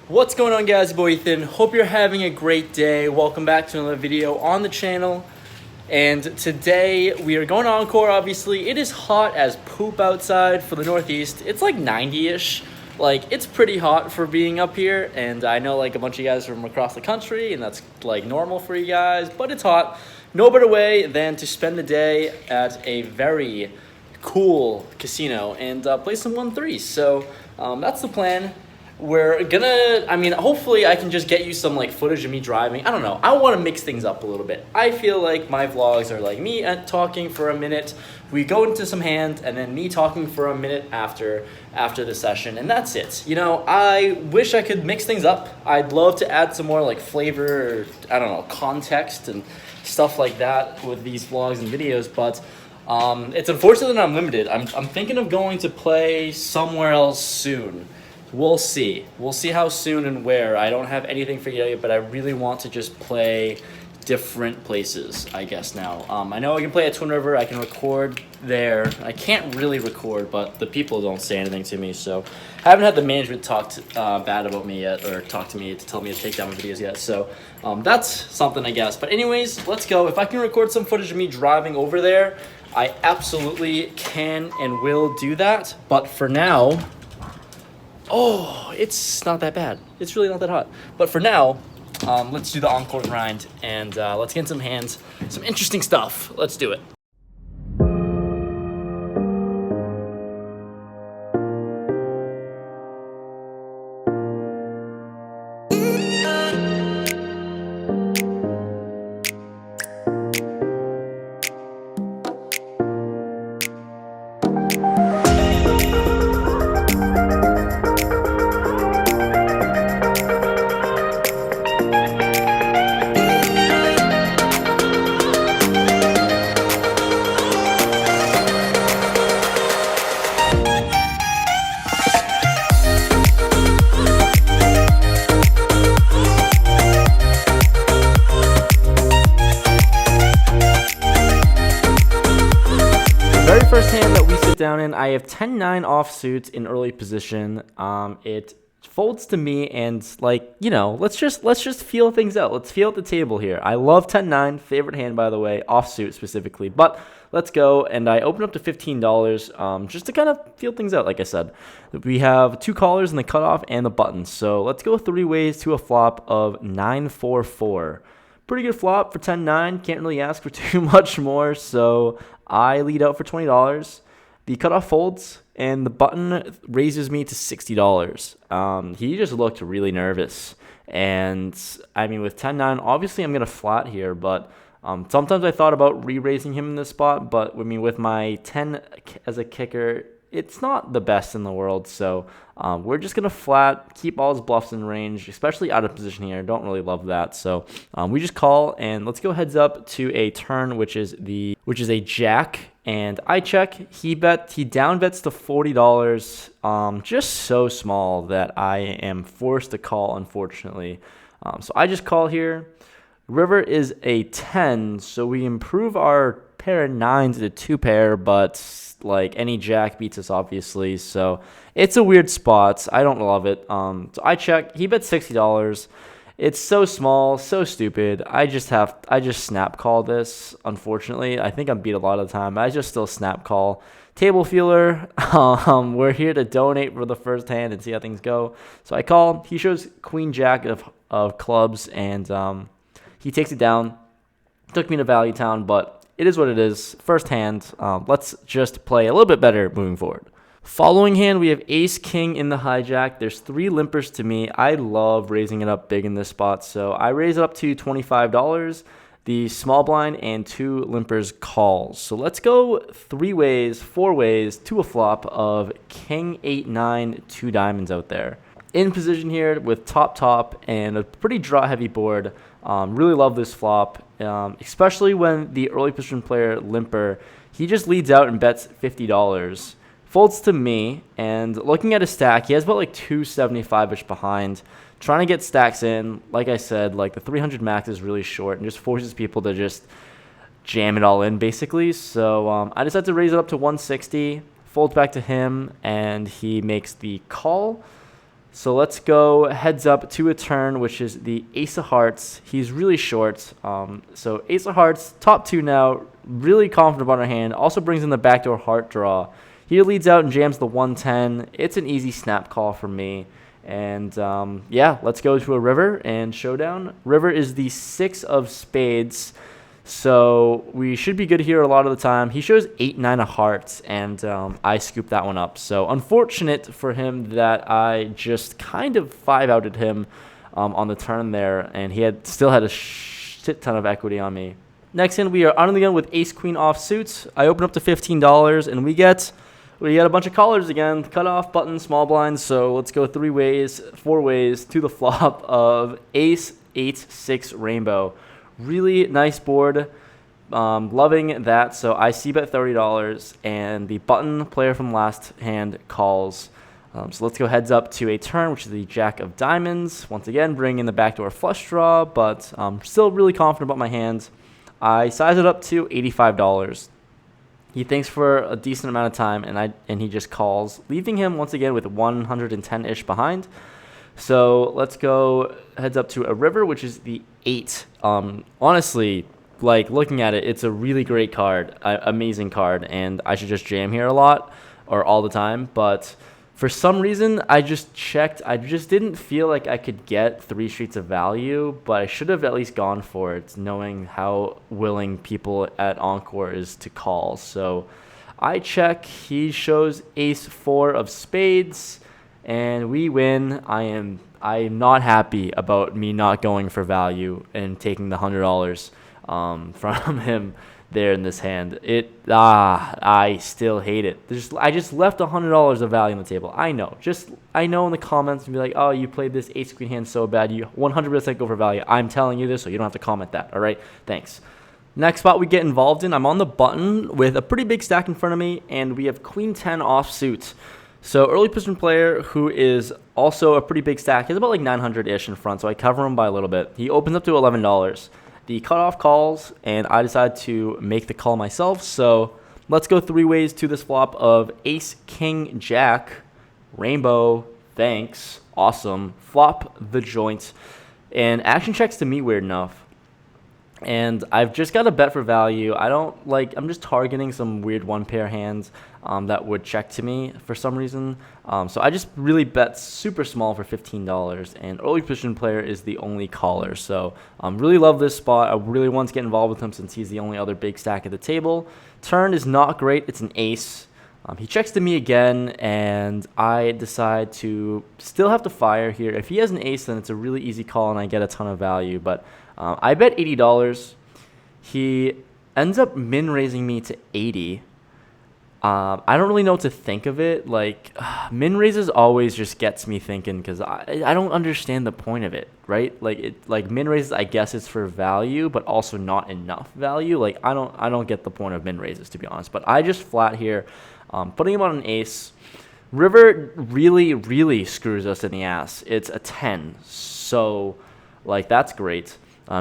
What's going on, guys? Boy Ethan. Hope you're having a great day. Welcome back to another video on the channel. And today we are going to Encore. Obviously, it is hot as poop outside for the Northeast. It's like 90-ish. Like, it's pretty hot for being up here. And I know like a bunch of you guys from across the country, and that's like normal for you guys. But it's hot. No better way than to spend the day at a very cool casino and play some 1-3s. So that's the plan. We're gonna, hopefully I can just get you some like footage of me driving. I don't know. I want to mix things up a little bit. I feel like my vlogs are like me talking for a minute. We go into some hand and then me talking for a minute after the session, and that's it. You know, I wish I could mix things up. I'd love to add some more like flavor, or, I don't know, context and stuff like that with these vlogs and videos, but it's unfortunate that I'm limited. I'm thinking of going to play somewhere else soon. We'll see. We'll see how soon and where. I don't have anything figured out yet, but I really want to just play different places, I guess, now. I know I can play at Twin River. I can record there. I can't really record, but the people don't say anything to me, so I haven't had the management talk bad about me yet, or talk to me to tell me to take down my videos yet, so that's something, I guess. But anyways, let's go. If I can record some footage of me driving over there, I absolutely can and will do that, but for now... Oh, it's not that bad. It's really not that hot. But for now, let's do the Encore grind, and let's get in some hands, some interesting stuff. Let's do it. Very first hand that we sit down in, I have 10-9 offsuit in early position. It folds to me, and like, you know, let's just feel things out. Let's feel out the table here. I love 10-9, favorite hand by the way, offsuit specifically. But let's go, and I open up to $15 just to kind of feel things out. Like I said, we have two callers and the cutoff and the buttons. So let's go three ways to a flop of 9-4-4. Pretty good flop for 10-9. Can't really ask for too much more, so I lead out for $20. The cutoff folds, and the button raises me to $60. He just looked really nervous, and I mean, with 10-9, obviously I'm gonna flat here, but sometimes I thought about re-raising him in this spot, but I mean, with my 10 as a kicker, it's not the best in the world, so we're just gonna flat, keep all his bluffs in range, especially out of position here. Don't really love that, so we just call, and let's go heads up to a turn, which is a jack, and I check. He down bets to $40, just so small that I am forced to call, unfortunately. So I just call here. River is a 10, so we improve our pair of 9s to 2 pair, but like any jack beats us, obviously, so it's a weird spot. I don't love it. So I check. He bet $60. It's so small, so stupid. I just snap call this, unfortunately. I think I'm beat a lot of the time. I just still snap call. Table feeler. We're here to donate for the first hand and see how things go. So I call. He shows queen jack of clubs, and he takes it down. Took me to Value Town, but it is what it is. First hand. Let's just play a little bit better moving forward. Following hand, we have ace king in the hijack. There's 3 limpers to me. I love raising it up big in this spot, so I raise it up to $25. The small blind and 2 limpers calls. So let's go 4 ways to a flop of king 8-9, 2 diamonds out there. In position here with top and a pretty draw heavy board. Really love this flop, especially when the early position player limper, he just leads out and bets $50. Folds to me, and looking at his stack, he has about like 275-ish behind. Trying to get stacks in, like I said, like the 300 max is really short and just forces people to just jam it all in, basically. So I decided to raise it up to 160, folds back to him, and he makes the call. So let's go heads up to a turn, which is the ace of hearts. He's really short. So ace of hearts, top 2 now. Really confident about our hand. Also brings in the backdoor heart draw. He leads out and jams the 110. It's an easy snap call for me. And yeah, let's go to a river and showdown. River is the 6 of spades. So we should be good here a lot of the time. He shows 8, 9 of hearts, and I scooped that one up. So unfortunate for him that I just kind of 5-outed him on the turn there, and he still had a shit ton of equity on me. Next hand, we are on the gun with ace queen offsuit. I open up to $15, and we get a bunch of callers again. Cutoff, button, small blinds. So let's go 4 ways to the flop of ace 8-6 rainbow. Really nice board. Loving that. So I c-bet $30, and the button player from last hand calls. So let's go heads up to a turn, which is the jack of diamonds. Once again, bring in the backdoor flush draw, but still really confident about my hand. I size it up to $85. He thinks for a decent amount of time, and he just calls, leaving him once again with 110-ish behind. So let's go heads up to a river, which is the 8. Honestly, like looking at it, it's a really great card, amazing card, and I should just jam here a lot or all the time. But for some reason, I just checked. I just didn't feel like I could get 3 streets of value, but I should have at least gone for it, knowing how willing people at Encore is to call. So I check. He shows ace 4 of spades, and we win. I am not happy about me not going for value and taking the $100 from him there in this hand. I still hate it. I just left $100 of value on the table. I know in the comments and be like, oh, you played this ace queen hand so bad, you 100% go for value. I'm telling you this, so you don't have to comment that. All right, thanks. Next spot we get involved in, I'm on the button with a pretty big stack in front of me, and we have queen 10 offsuit. So early position player who is also a pretty big stack. He's about like 900-ish in front, so I cover him by a little bit. He opens up to $11. The cutoff calls, and I decide to make the call myself. So let's go 3 ways to this flop of ace, king, jack, rainbow, thanks, awesome, flop the joint, and action checks to me weird enough. And I've just got a bet for value. I'm just targeting some weird 1-pair hands that would check to me for some reason. So I just really bet super small for $15, and early position player is the only caller. So really love this spot. I really want to get involved with him since he's the only other big stack at the table. Turn is not great. It's an ace. He checks to me again, and I decide to still have to fire here. If he has an ace, then it's a really easy call, and I get a ton of value. But I bet $80. He ends up min-raising me to 80. I don't really know what to think of it. Like, min-raises always just gets me thinking because I don't understand the point of it, right? Like min-raises, I guess it's for value, but also not enough value. Like, I don't get the point of min-raises, to be honest. But I just flat here, putting him on an ace. River really, really screws us in the ass. It's a 10, so like that's great.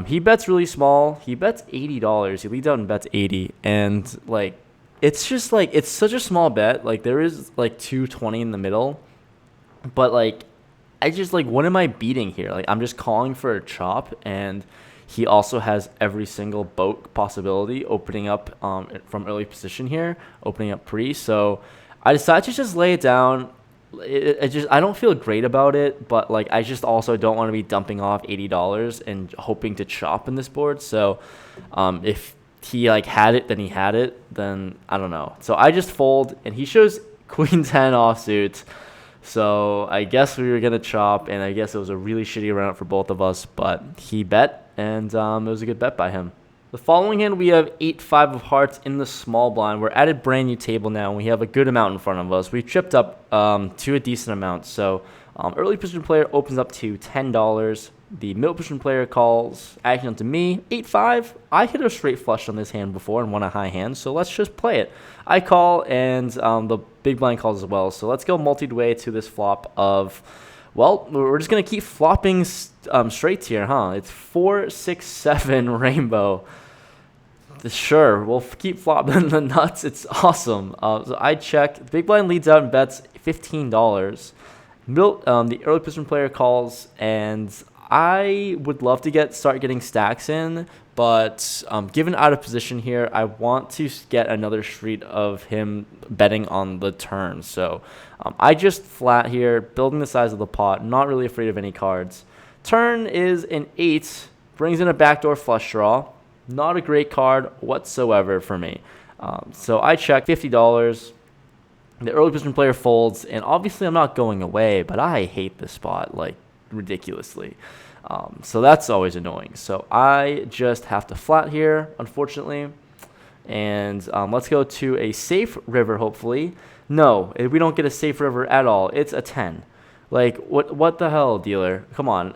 He bets really small. He bets $80. He leads out and bets 80, and like it's just like it's such a small bet. Like there is like 220 in the middle, but like I just like what am I beating here? Like I'm just calling for a chop, and he also has every single boat possibility opening up from early position here, opening up pre. So I decided to just lay it down. I don't feel great about it, but like I just also don't want to be dumping off $80 and hoping to chop in this board. So if he like had it, then he had it, then I don't know. So I just fold, and he shows queen 10 offsuit. So I guess we were gonna chop, and I guess it was a really shitty round for both of us, but he bet, and it was a good bet by him. The following hand, we have 8-5 of hearts in the small blind. We're at a brand new table now, and we have a good amount in front of us. We've chipped up to a decent amount. So early position player opens up to $10. The middle position player calls, acting onto me, 8-5. I hit a straight flush on this hand before and won a high hand, so let's just play it. I call, and the big blind calls as well. So let's go multi-way to this flop of, well, we're just going to keep flopping straights here, huh? It's 4, 6, 7 rainbow. Sure, we'll keep flopping the nuts. It's awesome. So I check. The big blind leads out and bets $15. The early position player calls, and I would love to start getting stacks in, but given out of position here, I want to get another street of him betting on the turn. So I just flat here, building the size of the pot, not really afraid of any cards. Turn is an 8, brings in a backdoor flush draw. Not a great card whatsoever for me. So I check $50. The early position player folds, and obviously I'm not going away, but I hate this spot like ridiculously. So that's always annoying. So I just have to flat here, unfortunately. And let's go to a safe river, hopefully. No, we don't get a safe river at all. It's a 10. Like, what the hell, dealer? Come on.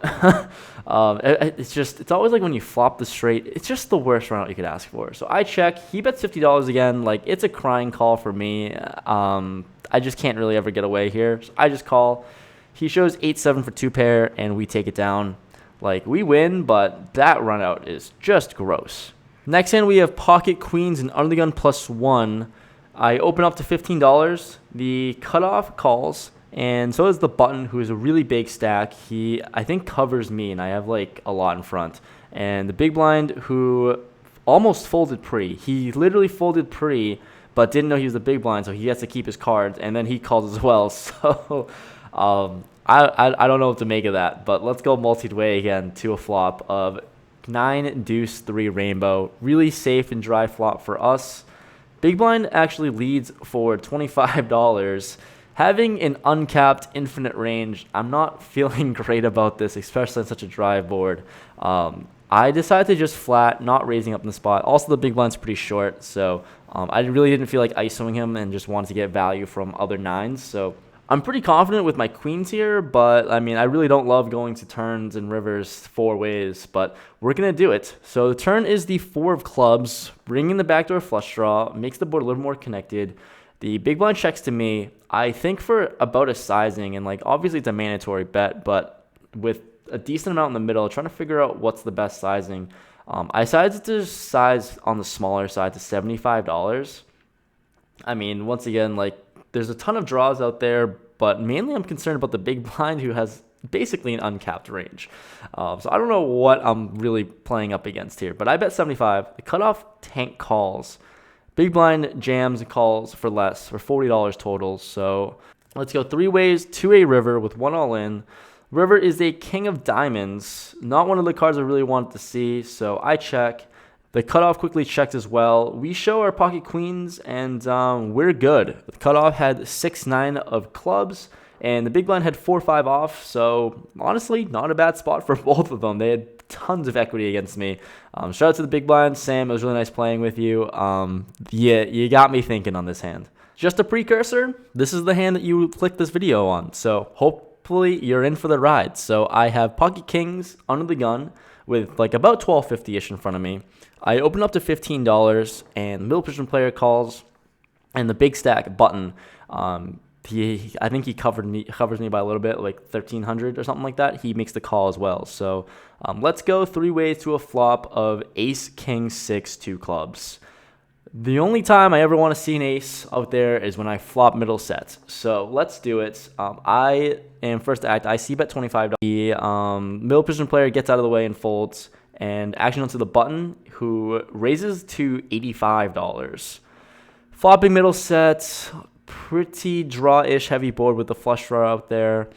It's always like when you flop the straight, it's just the worst run out you could ask for. So I check. He bets $50 again. Like, it's a crying call for me. I just can't really ever get away here. So I just call. He shows 8-7 for 2 pair, and we take it down. Like, we win, but that run out is just gross. Next hand, we have pocket queens and under the gun +1. I open up to $15. The cutoff calls. And so is the button, who is a really big stack. He, I think, covers me, and I have, like, a lot in front. And the big blind, who almost folded pre. He literally folded pre, but didn't know he was the big blind, so he has to keep his cards. And then he calls as well. So I don't know what to make of that. But let's go multi-way again to a flop of 9, deuce, 3, rainbow. Really safe and dry flop for us. Big blind actually leads for $25. Having an uncapped infinite range, I'm not feeling great about this, especially on such a dry board. I decided to just flat, not raising up in the spot. Also, the big blind's pretty short, so I really didn't feel like ISOing him and just wanted to get value from other 9s. So I'm pretty confident with my queens here, but I mean, I really don't love going to turns and rivers 4 ways, but we're going to do it. So the turn is the 4 of clubs, bringing the backdoor flush draw, makes the board a little more connected. The big blind checks to me. I think for about a sizing, and like obviously it's a mandatory bet, but with a decent amount in the middle, trying to figure out what's the best sizing. I decided to size on the smaller side to $75. I mean, once again, like there's a ton of draws out there, but mainly I'm concerned about the big blind, who has basically an uncapped range. So I don't know what I'm really playing up against here, but I bet 75. The cutoff tank calls. Big blind jams and calls for less, for $40 total. So let's go 3 ways to a river with 1 all in. River is a king of diamonds. Not one of the cards I really wanted to see, so I check. The cutoff quickly checked as well. We show our pocket queens, and we're good. The cutoff had 6-9 of clubs, and the big blind had 4-5 off. So honestly, not a bad spot for both of them. They had tons of equity against me. Shout out to the big blind. Sam, it was really nice playing with you. Yeah, you got me thinking on this hand. Just a precursor, this is the hand that you click this video on. So hopefully you're in for the ride. So I have pocket kings under the gun with like about $12.50-ish in front of me. I open up to $15, and the middle position player calls, and the big stack button. I think he covers me by a little bit, like 1,300 or something like that. He makes the call as well. So let's go 3 ways to a flop of ace, king, 6, 2 clubs. The only time I ever want to see an ace out there is when I flop middle sets. So let's do it. I am first to act. I see bet $25. The middle position player gets out of the way and folds, and action onto the button, who raises to $85. Flopping middle set. Pretty draw-ish heavy board with the flush draw out there.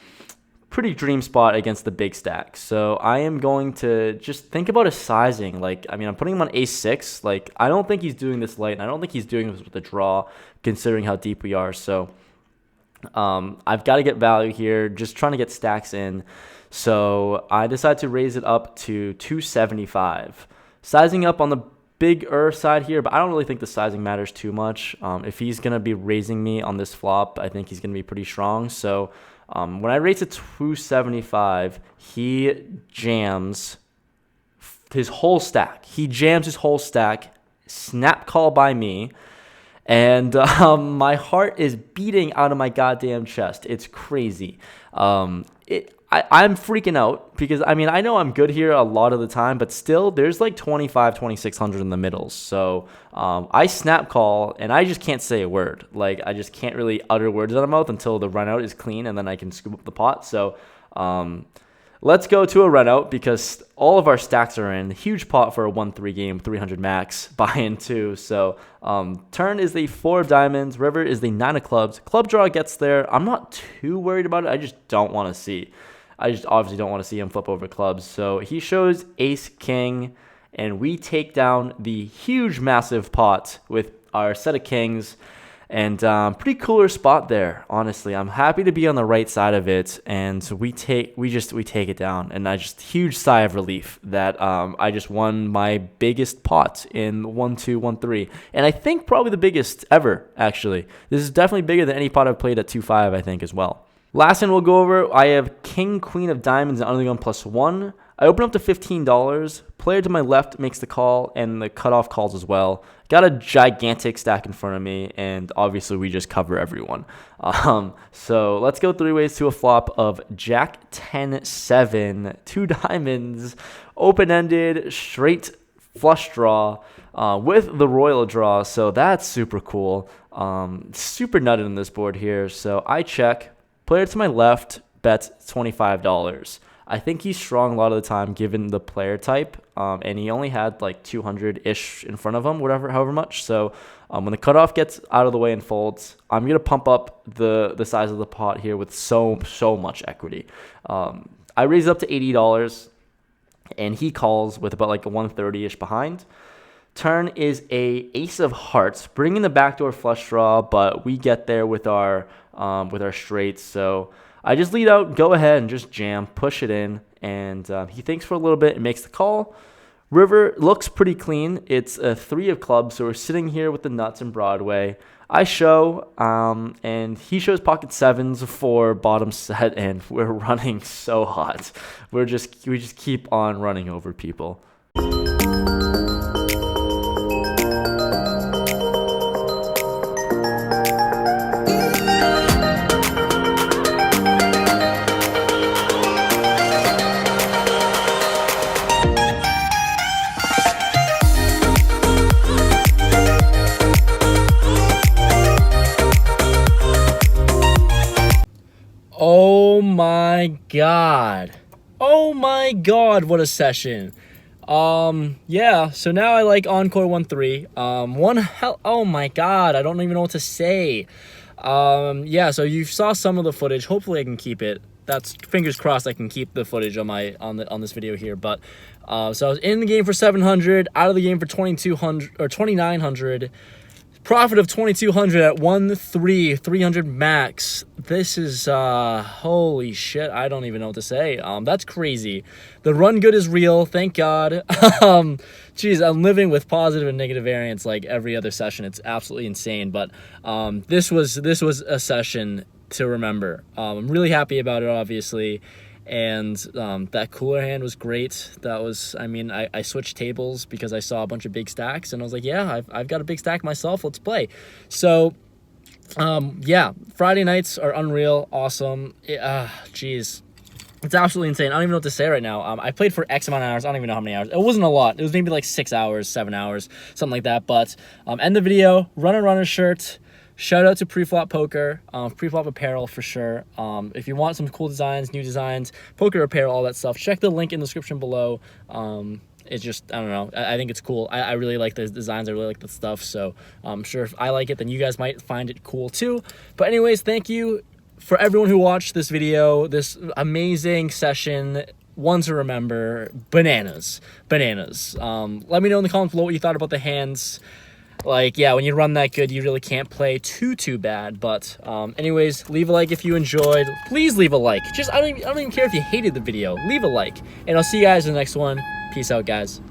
Pretty dream spot against the big stack. So I am going to just think about a sizing. Like, I mean, I'm putting him on ace-6. Like, I don't think he's doing this light, and I don't think he's doing this with a draw, considering how deep we are. So I've got to get value here, just trying to get stacks in. So I decided to raise it up to 275. Sizing up on the bigger side here, but I don't really think the sizing matters too much. If he's going to be raising me on this flop, I think he's going to be pretty strong. So when I raise to 275, he jams his whole stack. He jams his whole stack. Snap call by me. And my heart is beating out of my goddamn chest. It's crazy. I'm freaking out because, I mean, I know I'm good here a lot of the time, but still there's like 2600 in the middles. So I snap call and I just can't say a word. Like, I just can't really utter words out of my mouth until the run out is clean, and then I can scoop up the pot. So let's go to a run out because all of our stacks are in. Huge pot for a 1-3 game, 300 max, buy-in too. So turn is the 4 of diamonds. River is the 9 of clubs. Club draw gets there. I'm not too worried about it. I just don't want to see. I just obviously don't want to see him flip over clubs. So he shows ace, king, and we take down the huge, massive pot with our set of kings. And pretty cooler spot there, honestly. I'm happy to be on the right side of it, and we take it down. And I just huge sigh of relief that I just won my biggest pot in 1-2, 1-3, and I think probably the biggest ever. Actually, this is definitely bigger than any pot I've played at 2-5. I think as well. Last one we'll go over. I have king, queen of diamonds, and under the gun +1. I open up to $15. Player to my left makes the call, and the cutoff calls as well. Got a gigantic stack in front of me, and obviously we just cover everyone. So let's go 3 ways to a flop of Jack 10-7, 2 diamonds, open-ended, straight flush draw with the royal draw. So that's super cool. Super nutted on this board here. So I check. Player to my left bets $25. I think he's strong a lot of the time given the player type, and he only had like 200-ish in front of him, however much. So when the cutoff gets out of the way and folds, I'm going to pump up the size of the pot here with so much equity. I raise it up to $80, and he calls with about like a 130-ish behind. Turn is a ace of hearts, bringing the backdoor flush draw, but we get there with our straights. So I just lead out, go ahead and just jam, push it in, and he thinks for a little bit and makes the call. River looks pretty clean. It's a 3 of clubs, so we're sitting here with the nuts and Broadway. I show, and he shows pocket 7s for bottom set, and we're running so hot. We just keep on running over people. Oh my god, what a session. Yeah, so now I like Encore 1-3. Oh my god, I don't even know what to say. Yeah, so you saw some of the footage. Hopefully I can keep it. That's fingers crossed I can keep the footage on this video here. But so I was in the game for 700, out of the game for 2200 or 2900. Profit of 2200 at 1-3, 300 max. This is holy shit. I don't even know what to say. That's crazy. The run good is real. Thank God. Geez, I'm living with positive and negative variance like every other session. It's absolutely insane. But this was a session to remember. I'm really happy about it, obviously. And that cooler hand was great. That was, I mean, I switched tables because I saw a bunch of big stacks, and I was like, yeah, I've got a big stack myself. Let's play. So, yeah, Friday nights are unreal, awesome. Geez, it's absolutely insane. I don't even know what to say right now. I played for X amount of hours. I don't even know how many hours. It wasn't a lot. It was maybe like 6 hours, 7 hours, something like that. But end the video. Runner shirt. Shout out to Preflop Poker, Preflop Apparel for sure. If you want some cool designs, new designs, poker apparel, all that stuff, check the link in the description below. It's just, I don't know, I think it's cool. I really like the designs, I really like the stuff, so I'm sure if I like it, then you guys might find it cool too. But anyways, thank you for everyone who watched this video, this amazing session. One to remember, bananas. Let me know in the comments below what you thought about the hands. Like, yeah, when you run that good, you really can't play too bad. But anyways, leave a like if you enjoyed. Please leave a like. Just I don't even care if you hated the video. Leave a like, and I'll see you guys in the next one. Peace out, guys.